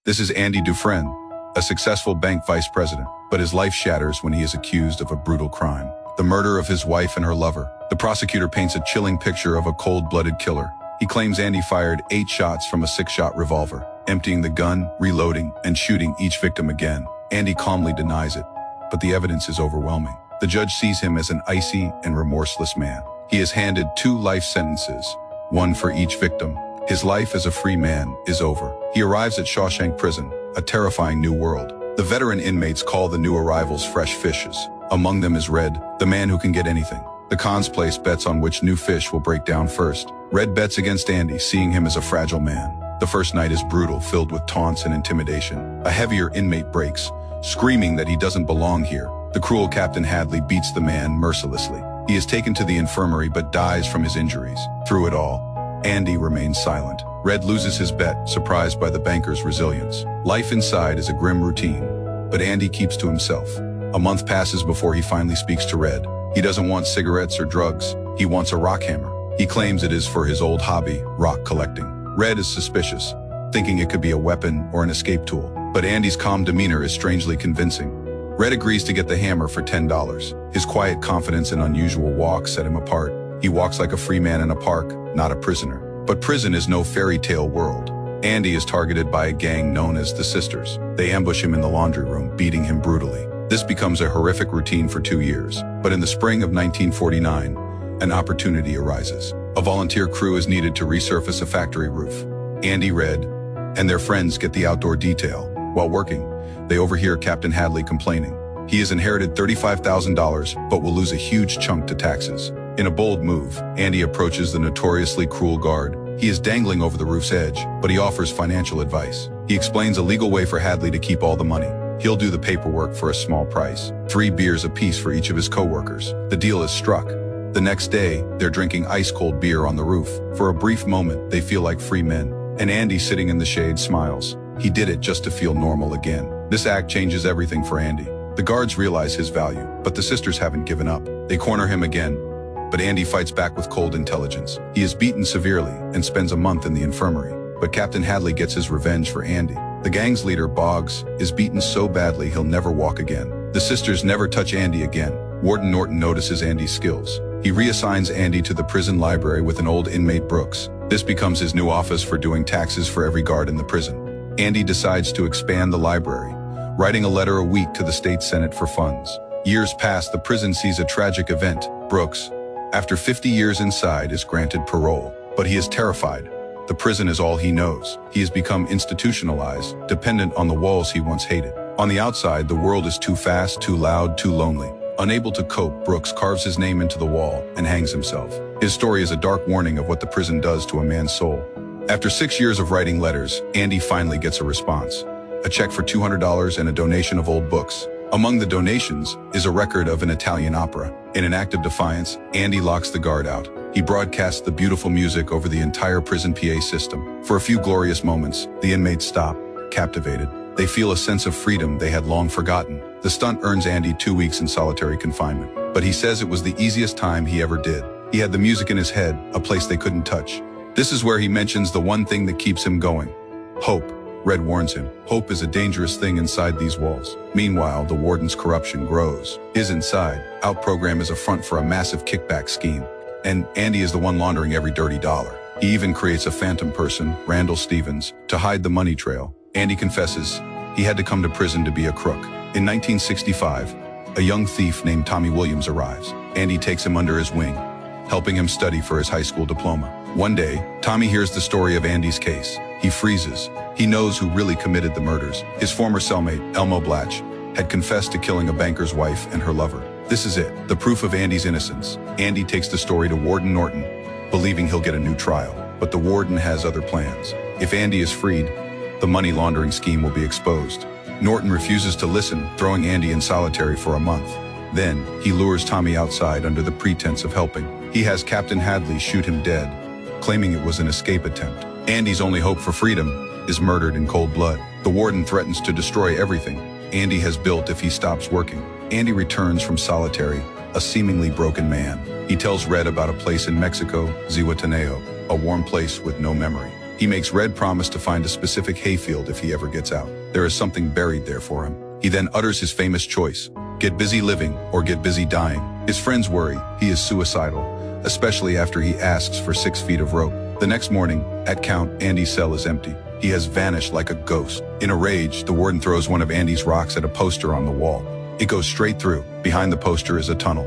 This is Andy Dufresne, a successful bank vice president, but his life shatters when he is accused of a brutal crime, the murder of his wife and her lover. The prosecutor paints a chilling picture of a cold-blooded killer. He claims Andy fired 8 shots from a 6-shot revolver, emptying the gun, reloading, and shooting each victim again. Andy calmly denies it, but the evidence is overwhelming. The judge sees him as an icy and remorseless man. He is handed 2 life sentences, one for each victim. His life as a free man is over. He arrives at Shawshank Prison, a terrifying new world. The veteran inmates call the new arrivals fresh fishes. Among them is Red, the man who can get anything. The cons place bets on which new fish will break down first. Red bets against Andy, seeing him as a fragile man. The first night is brutal, filled with taunts and intimidation. A heavier inmate breaks, screaming that he doesn't belong here. The cruel Captain Hadley beats the man mercilessly. He is taken to the infirmary but dies from his injuries. Through it all, Andy remains silent. Red loses his bet, surprised by the banker's resilience. Life inside is a grim routine, but Andy keeps to himself. A month passes before he finally speaks to Red. He doesn't want cigarettes or drugs. He wants a rock hammer. He claims it is for his old hobby, rock collecting. Red is suspicious, thinking it could be a weapon or an escape tool. But Andy's calm demeanor is strangely convincing. Red agrees to get the hammer for $10. His quiet confidence and unusual walk set him apart. He walks like a free man in a park, not a prisoner. But prison is no fairy tale world. Andy is targeted by a gang known as the Sisters. They ambush him in the laundry room, beating him brutally. This becomes a horrific routine for 2 years. But in the spring of 1949, an opportunity arises. A volunteer crew is needed to resurface a factory roof. Andy, Red, and their friends get the outdoor detail. While working, they overhear Captain Hadley complaining. He has inherited $35,000, but will lose a huge chunk to taxes. In a bold move, Andy approaches the notoriously cruel guard. He is dangling over the roof's edge, but he offers financial advice. He explains a legal way for Hadley to keep all the money. He'll do the paperwork for a small price, 3 beers apiece for each of his co-workers. The deal is struck. The next day, they're drinking ice-cold beer on the roof. For a brief moment, they feel like free men. And Andy, sitting in the shade, smiles. He did it just to feel normal again. This act changes everything for Andy. The guards realize his value, but the Sisters haven't given up. They corner him again, but Andy fights back with cold intelligence. He is beaten severely and spends a month in the infirmary. But Captain Hadley gets his revenge for Andy. The gang's leader, Boggs, is beaten so badly he'll never walk again. The Sisters never touch Andy again. Warden Norton notices Andy's skills. He reassigns Andy to the prison library with an old inmate, Brooks. This becomes his new office for doing taxes for every guard in the prison. Andy decides to expand the library, writing a letter a week to the state senate for funds. Years pass, the prison sees a tragic event. Brooks, after 50 years inside, is granted parole, but he is terrified. The prison is all he knows. He has become institutionalized, dependent on the walls he once hated. On the outside, the world is too fast, too loud, too lonely. Unable to cope, Brooks carves his name into the wall and hangs himself. His story is a dark warning of what the prison does to a man's soul. After 6 years of writing letters, Andy finally gets a response. A check for $200 and a donation of old books. Among the donations is a record of an Italian opera. In an act of defiance, Andy locks the guard out. He broadcasts the beautiful music over the entire prison PA system. For a few glorious moments, the inmates stop, captivated. They feel a sense of freedom they had long forgotten. The stunt earns Andy 2 weeks in solitary confinement, but he says it was the easiest time he ever did. He had the music in his head, a place they couldn't touch. This is where he mentions the one thing that keeps him going: hope. Red warns him, hope is a dangerous thing inside these walls. Meanwhile, the warden's corruption grows. His inside-out program is a front for a massive kickback scheme, and Andy is the one laundering every dirty dollar. He even creates a phantom person, Randall Stevens, to hide the money trail. Andy confesses he had to come to prison to be a crook. In 1965, a young thief named Tommy Williams arrives. Andy takes him under his wing, helping him study for his high school diploma. One day, Tommy hears the story of Andy's case. He freezes. He knows who really committed the murders. His former cellmate, Elmo Blatch, had confessed to killing a banker's wife and her lover. This is it, the proof of Andy's innocence. Andy takes the story to Warden Norton, believing he'll get a new trial. But the warden has other plans. If Andy is freed, the money laundering scheme will be exposed. Norton refuses to listen, throwing Andy in solitary for a month. Then, he lures Tommy outside under the pretense of helping. He has Captain Hadley shoot him dead, claiming it was an escape attempt. Andy's only hope for freedom is murdered in cold blood. The warden threatens to destroy everything Andy has built if he stops working. Andy returns from solitary, a seemingly broken man. He tells Red about a place in Mexico, Zihuatanejo, a warm place with no memory. He makes Red promise to find a specific hayfield if he ever gets out. There is something buried there for him. He then utters his famous choice: get busy living or get busy dying. His friends worry he is suicidal, especially after he asks for 6 feet of rope. The next morning, at Count Andy's cell is empty. He has vanished like a ghost. In a rage, the warden throws one of Andy's rocks at a poster on the wall. It goes straight through. Behind the poster is a tunnel.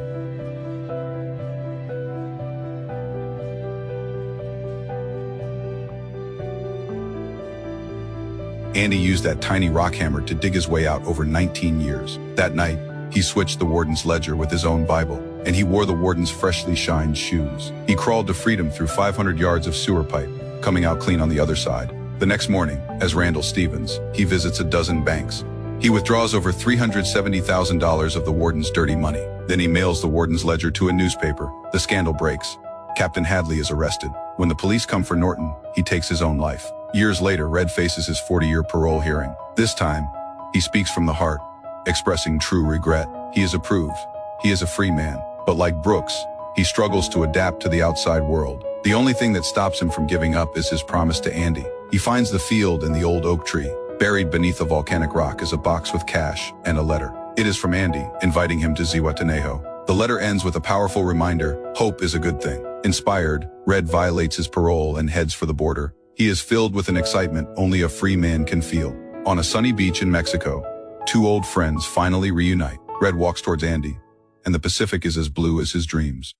Andy used that tiny rock hammer to dig his way out over 19 years. That night, he switched the warden's ledger with his own Bible, and he wore the warden's freshly shined shoes. He crawled to freedom through 500 yards of sewer pipe, coming out clean on the other side. The next morning, as Randall Stevens, he visits a dozen banks. He withdraws over $370,000 of the warden's dirty money. Then he mails the warden's ledger to a newspaper. The scandal breaks. Captain Hadley is arrested. When the police come for Norton, he takes his own life. Years later, Red faces his 40-year parole hearing. This time, he speaks from the heart, expressing true regret. He is approved. He is a free man. But like Brooks, he struggles to adapt to the outside world. The only thing that stops him from giving up is his promise to Andy. He finds the field and the old oak tree. Buried beneath a volcanic rock is a box with cash and a letter. It is from Andy, inviting him to Zihuatanejo. The letter ends with a powerful reminder: hope is a good thing. Inspired, Red violates his parole and heads for the border. He is filled with an excitement only a free man can feel. On a sunny beach in Mexico, 2 old friends finally reunite. Red walks towards Andy, and the Pacific is as blue as his dreams.